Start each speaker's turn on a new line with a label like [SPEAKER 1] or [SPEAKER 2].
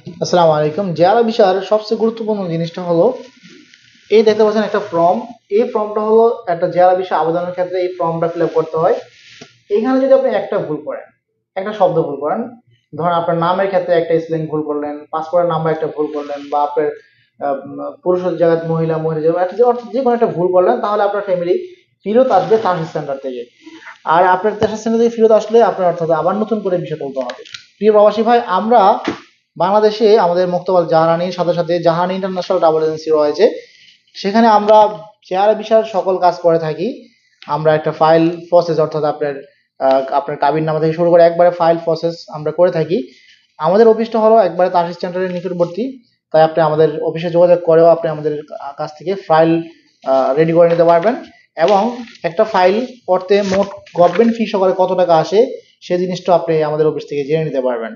[SPEAKER 1] আসসালামু আলাইকুম। জেআরএ ভিসার সবচেয়ে গুরুত্বপূর্ণ জিনিসটা হলো এই দেখতে পাচ্ছেন একটা ফর্ম। এই ফর্মটা হলো একটা জেআরএ ভিসা আবেদনের ক্ষেত্রে এই ফর্মটা ফিল আপ করতে হয়। এখানে যদি আপনি একটা ভুল করেন, একটা শব্দ ভুল করেন, ধরেন আপনার নামের ক্ষেত্রে একটা স্পেলিং ভুল করলেন, পাসপোর্টের নাম্বার একটা ভুল করলেন, বা আপনার পুরুষের জায়গায় মহিলা, মহিলা জায়গায় একটা অর্থাৎ যে কোনো একটা ভুল করলেন, তাহলে আপনার ফ্যামিলি ফেরত আসবে ট্রানজিট সেন্টার থেকে। আর আপনার ট্রানজিট সেন্টার থেকে ফেরত আসলে আপনার অর্থাৎ আবার নতুন করে ভিসা তুলতে হবে। প্রিয় প্রবাসী ভাই, আমরা বাংলাদেশে আমাদের মুক্তবাল জাহারানির সাথে সাথে জাহারানি ইন্টারন্যাশনাল ট্রাভেল এজেন্সি রয়েছে। সেখানে আমরা চেহারা বিষয়ের সকল কাজ করে থাকি। আমরা একটা ফাইল প্রসেস অর্থাৎ আপনার কাবিন নামা থেকে শুরু করে একবারে ফাইল প্রসেস আমরা করে থাকি। আমাদের অফিসটা হলো একবারে তাসিস সেন্টারের নিকটবর্তী। তাই আপনি আমাদের অফিসে যোগাযোগ করেও আপনি আমাদের কাছ থেকে ফাইল রেডি করে নিতে পারবেন। এবং একটা ফাইল করতে মোট গভর্নমেন্ট ফি সহকারে কত টাকা আসে সে জিনিসটা আপনি আমাদের অফিস থেকে জেনে নিতে পারবেন।